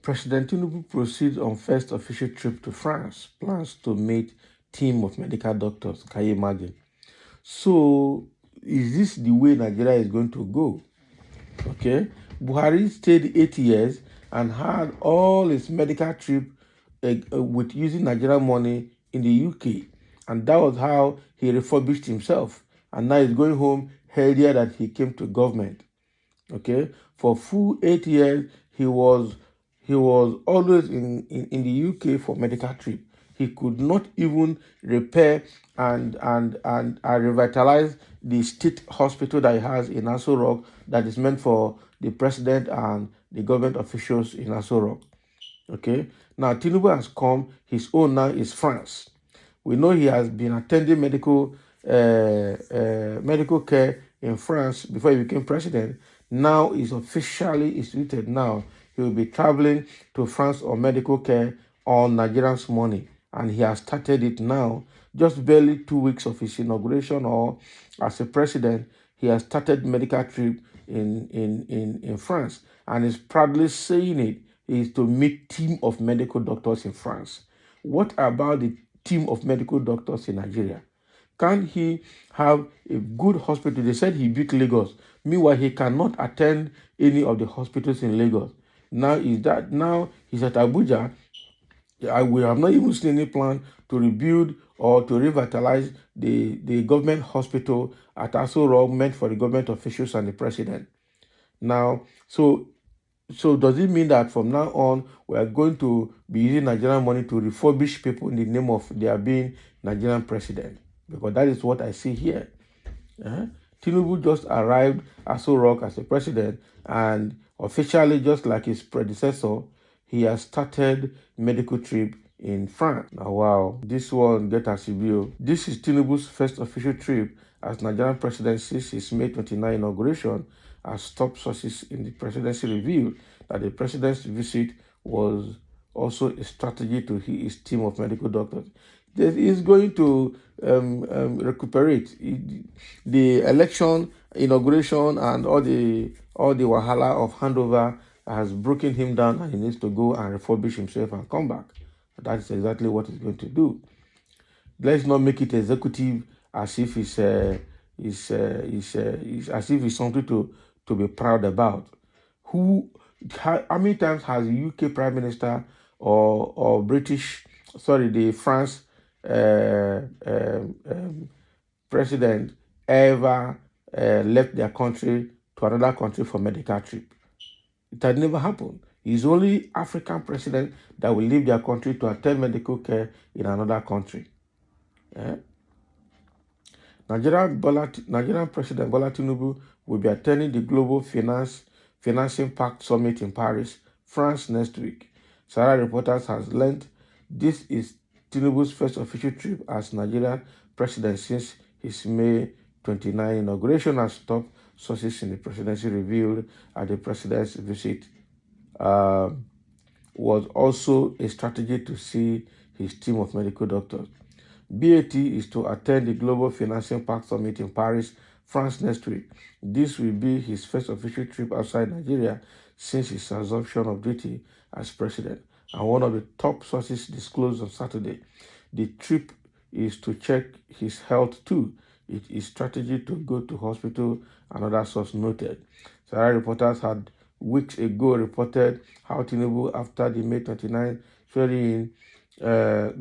President Tinubu proceeds on first official trip to France, plans to meet team of medical doctors. Can you imagine? So, is this the way Nigeria is going to go? Okay, Buhari stayed 8 years and had all his medical trip with using Nigerian money in the UK, and that was how he refurbished himself. And now he's going home healthier than he came to government. Okay, for full 8 years he was always in the UK for medical trip. He could not even repair and revitalize the state hospital that he has in Aso Rock that is meant for the president and the government officials in Aso Rock. Okay, now Tinubu has come. His own now is France. We know he has been attending medical care in France before he became president. Now is officially instituted. Now he will be traveling to France on medical care on Nigerians' money, and he has started it now. Just barely 2 weeks of his inauguration or as a president, he has started medical trip in France, and is proudly saying it is to meet team of medical doctors in France. What about the team of medical doctors in Nigeria? Can he have a good hospital? They said he built Lagos. Meanwhile, he cannot attend any of the hospitals in Lagos. Now he's at Abuja. We have not even seen any plan to rebuild or to revitalize the government hospital at Aso Rock meant for the government officials and the president. Now, so does it mean that from now on we are going to be using Nigerian money to refurbish people in the name of their being Nigerian president? Because that is what I see here. Tinubu just arrived at Aso Rock as a president, and officially, just like his predecessor, he has started medical trip in France. Now, wow, this one get a CBO. This is Tinubu's first official trip as Nigerian president since his May 29 inauguration, as top sources in the presidency revealed that the president's visit was also a strategy to his team of medical doctors. He is going to recuperate. The election, inauguration, and all the wahala of handover has broken him down, and he needs to go and refurbish himself and come back. That is exactly what he's going to do. Let's not make it executive as if it's as if it's something to be proud about. How many times has the UK Prime Minister or the France president ever left their country to another country for medical trip? It had never happened. He's only African president that will leave their country to attend medical care in another country. Nigerian President Bola Tinubu will be attending the Global Financing Pact Summit in Paris, France next week. Sarah Reporters has learned this is Tinubu's first official trip as Nigerian president since his May 29 inauguration, as top sources in the presidency revealed at the president's visit. Was also a strategy to see his team of medical doctors. BAT is to attend the Global Financing Pact Summit in Paris, France next week. This will be his first official trip outside Nigeria since his assumption of duty as president, and one of the top sources disclosed on Saturday. The trip is to check his health too. It is strategy to go to hospital, another source noted. Sarah Reporters had weeks ago reported how Tinubu, after the May 29 swearing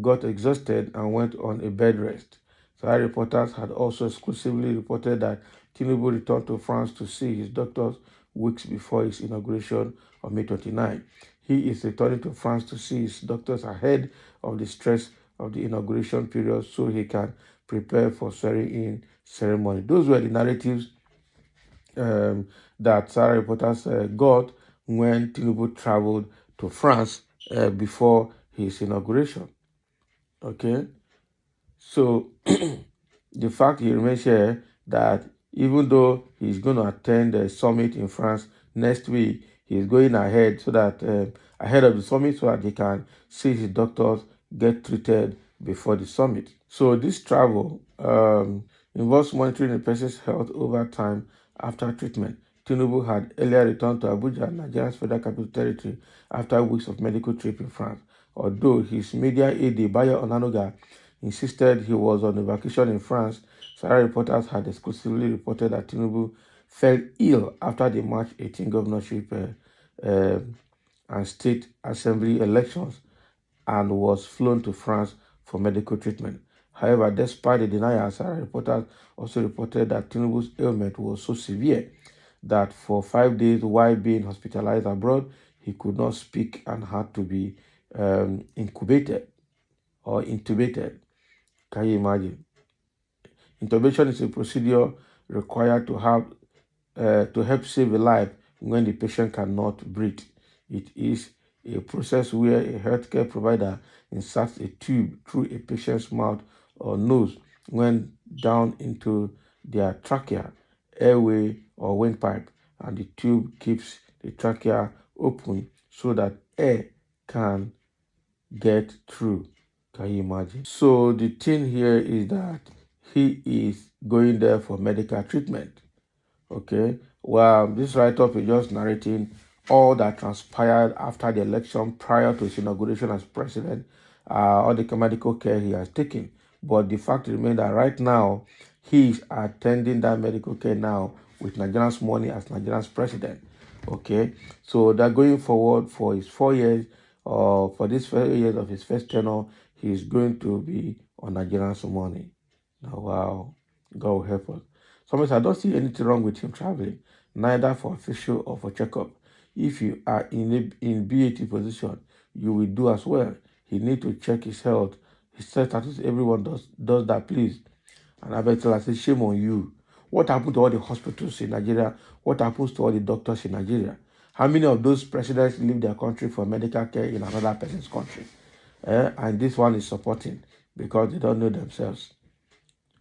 got exhausted and went on a bed rest. Sarah Reporters had also exclusively reported that Tinubu returned to France to see his doctors weeks before his inauguration on May 29. He is returning to France to see his doctors ahead of the stress of the inauguration period so he can prepare for swearing-in ceremony. Those were the narratives that Sarah Reporters got when Tinubu traveled to France before his inauguration. Okay, so the fact he remains here that even though he's going to attend the summit in France next week, he's going ahead so that ahead of the summit so that he can see his doctors get treated before the summit. So this travel involves monitoring a person's health over time after treatment. Tinubu had earlier returned to Abuja, Nigeria's federal capital territory, after weeks of medical trip in France. Although his media aide, Bayo Onanuga, insisted he was on a vacation in France, Sarah reporters had exclusively reported that Tinubu fell ill after the March 18 governorship and state assembly elections and was flown to France for medical treatment. However, despite the denials, reporters also reported that Tinubu's ailment was so severe that for 5 days while being hospitalized abroad, he could not speak and had to be incubated or intubated. Can you imagine? Intubation is a procedure required to help save a life when the patient cannot breathe. It is a process where a healthcare provider inserts a tube through a patient's mouth or nose when down into their trachea, airway, or windpipe, and the tube keeps the trachea open so that air can get through. Can you imagine? So the thing here is that he is going there for medical treatment. Okay. Well, this write-up is just narrating all that transpired after the election prior to his inauguration as president, all the medical care he has taken. But the fact remains that right now, he is attending that medical care now with Nigerian's money as Nigerian's president. Okay. So that going forward for his 4 years, or for these 4 years of his first tenure, he is going to be on Nigerian's money. Now, wow. God will help us. Somebody said, I don't see anything wrong with him traveling, neither for official or for checkup. If you are in BAT position, you will do as well. He need to check his health. His status, everyone does that, please. And I bet I say, shame on you. What happened to all the hospitals in Nigeria? What happens to all the doctors in Nigeria? How many of those presidents leave their country for medical care in another person's country? And this one is supporting because they don't know themselves.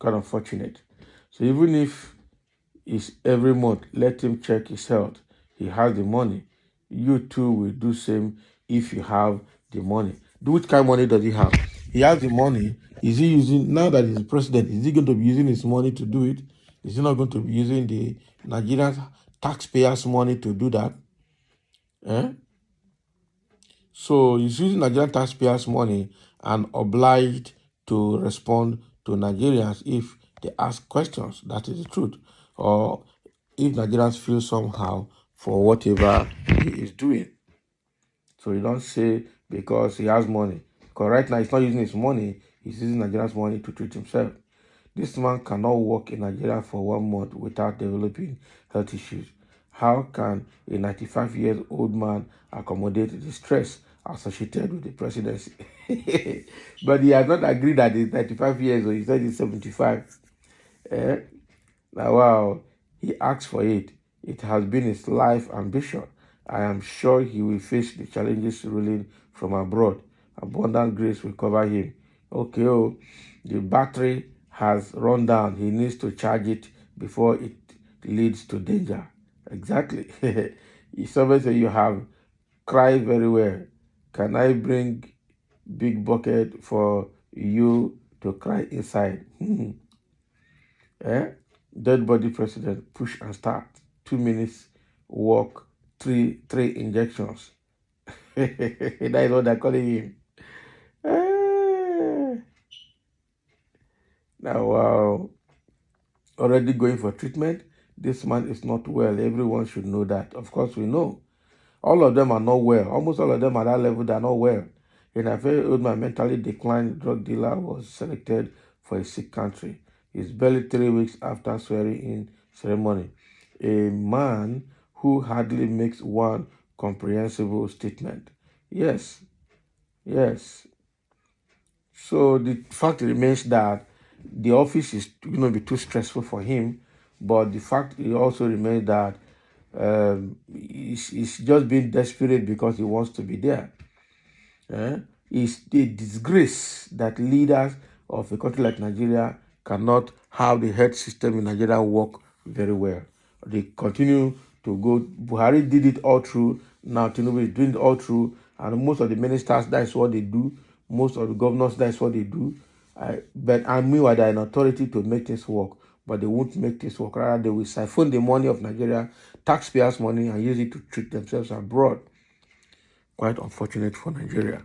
Kind of fortunate. So even if it's every month, let him check his health. He has the money. You too will do same if you have the money. Which kind of money does he have? He has the money. Is he using, now that he's president, is he going to be using his money to do it? Is he not going to be using the Nigerian taxpayers' money to do that? So he's using Nigerian taxpayers' money and obliged to respond to Nigerians if they ask questions. That is the truth. Or if Nigerians feel somehow for whatever he is doing. So you don't say because he has money. Because right now he's not using his money, he's using Nigerians' money to treat himself. This man cannot work in Nigeria for 1 month without developing health issues. How can a 95-year-old man accommodate the stress associated with the presidency? But he has not agreed that he's 95 years old. He said he's 75. Now, wow, he asked for it. It has been his life ambition. I am sure he will face the challenges ruling from abroad. Abundant grace will cover him. Okay, the battery has run down. He needs to charge it before it leads to danger. Exactly. If somebody say you have cried very well, can I bring big bucket for you to cry inside? Dead body president, push and start. 2 minutes walk, three injections. That is what they're calling him. Now, wow. Already going for treatment. This man is not well. Everyone should know that. Of course, we know. All of them are not well. Almost all of them at that level, they are not well. In a very old man, mentally declined drug dealer was selected for a sick country. It's barely 3 weeks after swearing-in ceremony. A man who hardly makes one comprehensible statement. Yes. So the fact remains that the office is going to be too stressful for him, but the fact also remains that he's just being desperate because he wants to be there. It's a disgrace that leaders of a country like Nigeria cannot have the health system in Nigeria work very well. They continue to go. Buhari did it all through. Now Tinubu is doing it all through. And most of the ministers, that's what they do. Most of the governors, that's what they do. But meanwhile, they're an authority to make things work. but they won't make this work. Rather, they will siphon the money of Nigeria, taxpayers' money, and use it to treat themselves abroad. Quite unfortunate for Nigeria.